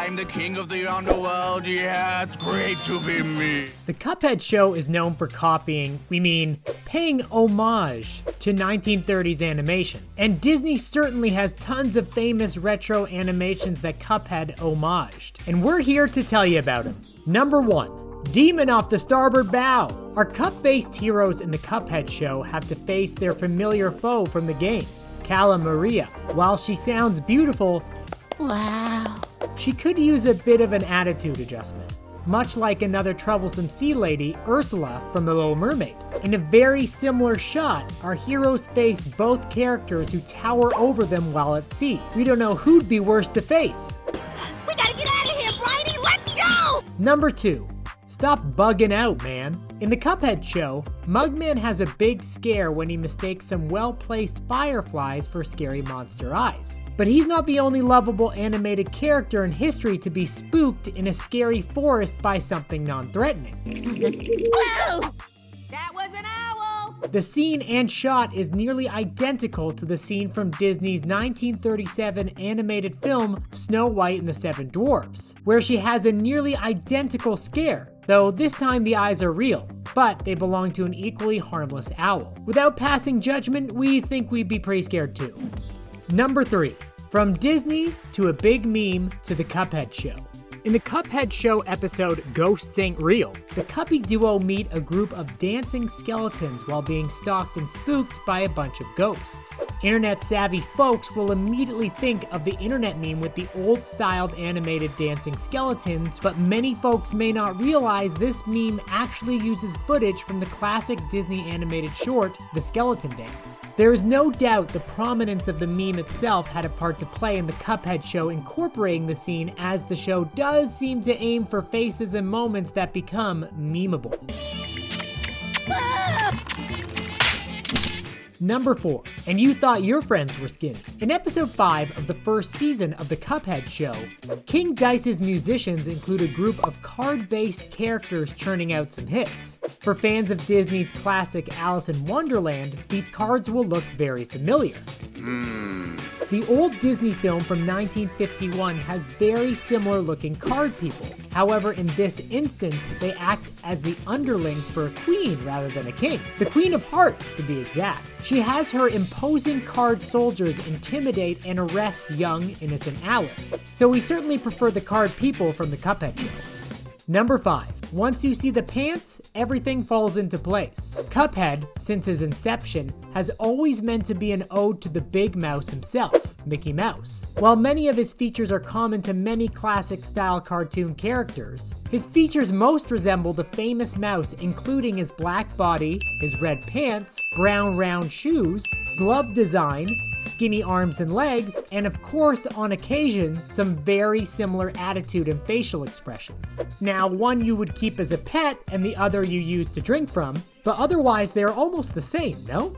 I'm the king of the underworld, yeah, it's great to be me. The Cuphead Show is known for copying, paying homage to 1930s animation. And Disney certainly has tons of famous retro animations that Cuphead homaged. And we're here to tell you about them. Number 1. Demon off the starboard bow. Our cup-based heroes in the Cuphead Show have to face their familiar foe from the games, Cala Maria. While she sounds beautiful, wow, she could use a bit of an attitude adjustment. Much like another troublesome sea lady, Ursula from The Little Mermaid. In a very similar shot, our heroes face both characters who tower over them while at sea. We don't know who'd be worse to face. We gotta get out of here, Bridie! Let's go! Number 2. Stop bugging out, man. In the Cuphead Show, Mugman has a big scare when he mistakes some well-placed fireflies for scary monster eyes. But he's not the only lovable animated character in history to be spooked in a scary forest by something non-threatening. Whoa! That was an owl! The scene and shot is nearly identical to the scene from Disney's 1937 animated film Snow White and the Seven Dwarfs, where she has a nearly identical scare, though this time the eyes are real, but they belong to an equally harmless owl. Without passing judgment, we think we'd be pretty scared too. Number 3. From Disney to a big meme to the Cuphead Show. In the Cuphead Show episode Ghosts Ain't Real, the Cuppy duo meet a group of dancing skeletons while being stalked and spooked by a bunch of ghosts. Internet-savvy folks will immediately think of the internet meme with the old-styled animated dancing skeletons, but many folks may not realize this meme actually uses footage from the classic Disney animated short, The Skeleton Dance. There is no doubt the prominence of the meme itself had a part to play in the Cuphead Show incorporating the scene, as the show does seem to aim for faces and moments that become memeable. Number 4. And you thought your friends were skinny. In episode 5 of the first season of the Cuphead Show, King Dice's musicians include a group of card-based characters churning out some hits. For fans of Disney's classic Alice in Wonderland, these cards will look very familiar. The old Disney film from 1951 has very similar looking card people. However, in this instance, they act as the underlings for a queen rather than a king. The Queen of Hearts, to be exact. She has her imposing card soldiers intimidate and arrest young, innocent Alice. So we certainly prefer the card people from the Cuphead Show. Number 5. Once you see the pants, everything falls into place. Cuphead, since his inception, has always meant to be an ode to the big mouse himself, Mickey Mouse. While many of his features are common to many classic-style cartoon characters, his features most resemble the famous mouse, including his black body, his red pants, brown round shoes, glove design, skinny arms and legs, and of course, on occasion, some very similar attitude and facial expressions. Now, one you would keep as a pet and the other you use to drink from, but otherwise they're almost the same, no?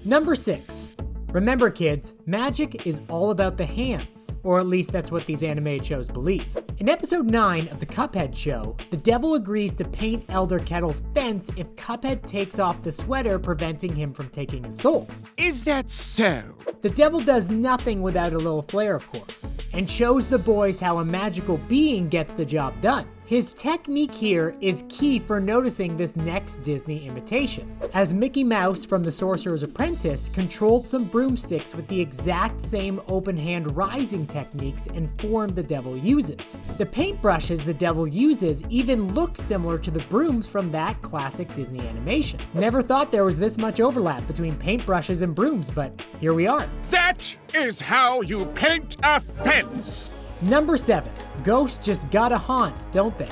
Number 6. Remember kids, magic is all about the hands, or at least that's what these animated shows believe. In episode 9 of the Cuphead Show, the devil agrees to paint Elder Kettle's fence if Cuphead takes off the sweater, preventing him from taking his soul. Is that so? The devil does nothing without a little flair, of course, and shows the boys how a magical being gets the job done. His technique here is key for noticing this next Disney imitation, as Mickey Mouse from the Sorcerer's Apprentice controlled some broomsticks with the exact same open hand rising techniques and form the devil uses. The paintbrushes the devil uses even look similar to the brooms from that classic Disney animation. Never thought there was this much overlap between paintbrushes and brooms, but here we are. That is how you paint a fence! Number 7. Ghosts just gotta haunt, don't they?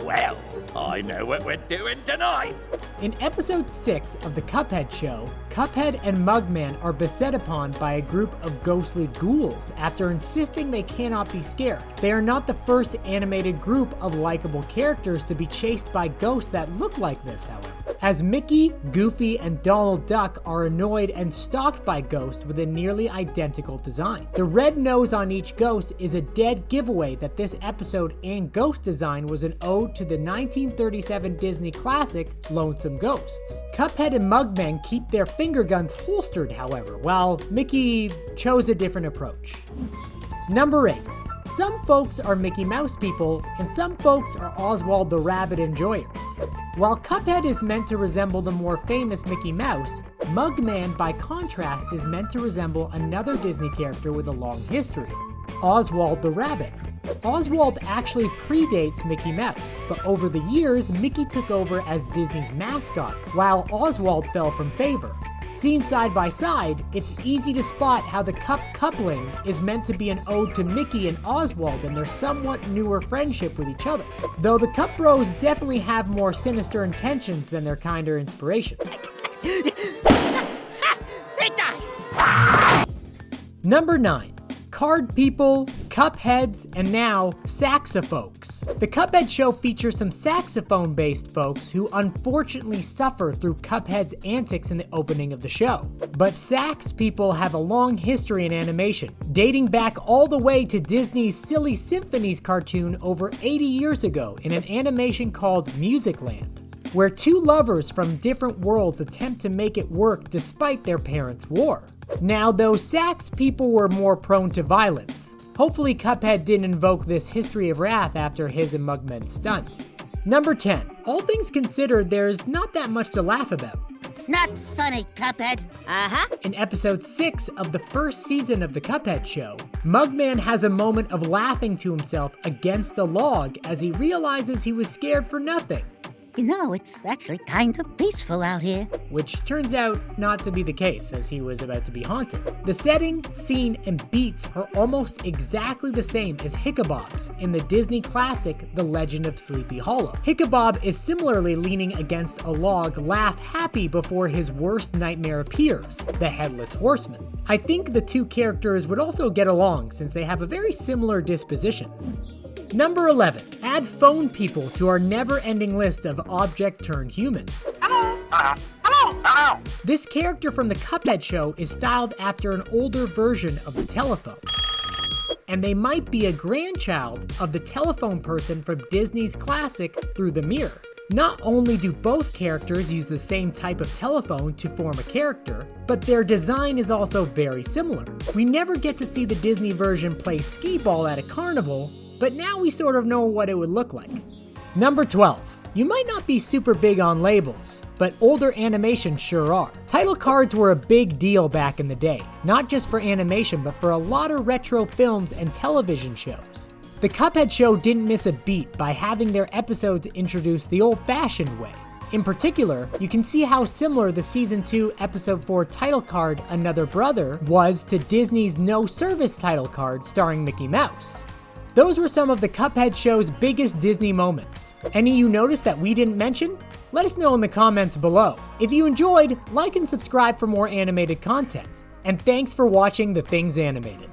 Well, I know what we're doing tonight. In episode 6 of the Cuphead Show, Cuphead and Mugman are beset upon by a group of ghostly ghouls after insisting they cannot be scared. They are not the first animated group of likable characters to be chased by ghosts that look like this, however, as Mickey, Goofy, and Donald Duck are annoyed and stalked by ghosts with a nearly identical design. The red nose on each ghost is a dead giveaway that this episode and ghost design was an ode to the 1937 Disney classic Lonesome Ghosts. Cuphead and Mugman keep their finger guns holstered, however, while Mickey chose a different approach. Number 8. Some folks are Mickey Mouse people, and some folks are Oswald the Rabbit enjoyers. While Cuphead is meant to resemble the more famous Mickey Mouse, Mugman, by contrast, is meant to resemble another Disney character with a long history, Oswald the Rabbit. Oswald actually predates Mickey Mouse, but over the years, Mickey took over as Disney's mascot, while Oswald fell from favor. Seen side by side, it's easy to spot how the Cup coupling is meant to be an ode to Mickey and Oswald and their somewhat newer friendship with each other. Though the Cup Bros definitely have more sinister intentions than their kinder inspiration. It dies! Number 9. Card people, Cupheads, and now Saxofolks. The Cuphead Show features some saxophone-based folks who unfortunately suffer through Cuphead's antics in the opening of the show. But sax people have a long history in animation, dating back all the way to Disney's silly Symphonies cartoon over 80 years ago in an animation called Musicland, where two lovers from different worlds attempt to make it work despite their parents' war. Now, though sax people were more prone to violence, hopefully Cuphead didn't invoke this history of wrath after his and Mugman's stunt. Number 10. All things considered, there's not that much to laugh about. Not funny, Cuphead. Uh-huh. In episode 6 of the first season of the Cuphead Show, Mugman has a moment of laughing to himself against a log as he realizes he was scared for nothing. You know, it's actually kind of peaceful out here. Which turns out not to be the case, as he was about to be haunted. The setting, scene, and beats are almost exactly the same as Hickabob's in the Disney classic The Legend of Sleepy Hollow. Hickabob is similarly leaning against a log, laugh happy before his worst nightmare appears, the Headless Horseman. I think the two characters would also get along since they have a very similar disposition. Number 11. Add phone people to our never-ending list of object-turned-humans. Hello. This character from the Cuphead Show is styled after an older version of the telephone. And they might be a grandchild of the telephone person from Disney's classic Through the Mirror. Not only do both characters use the same type of telephone to form a character, but their design is also very similar. We never get to see the Disney version play skee-ball at a carnival, but now we sort of know what it would look like. Number 12. You might not be super big on labels, but older animations sure are. Title cards were a big deal back in the day, not just for animation, but for a lot of retro films and television shows. The Cuphead Show didn't miss a beat by having their episodes introduced the old-fashioned way. In particular, you can see how similar the Season 2 Episode 4 title card, Another Brother, was to Disney's No Service title card starring Mickey Mouse. Those were some of the Cuphead Show's biggest Disney moments. Any you noticed that we didn't mention? Let us know in the comments below. If you enjoyed, like and subscribe for more animated content. And thanks for watching The Things Animated.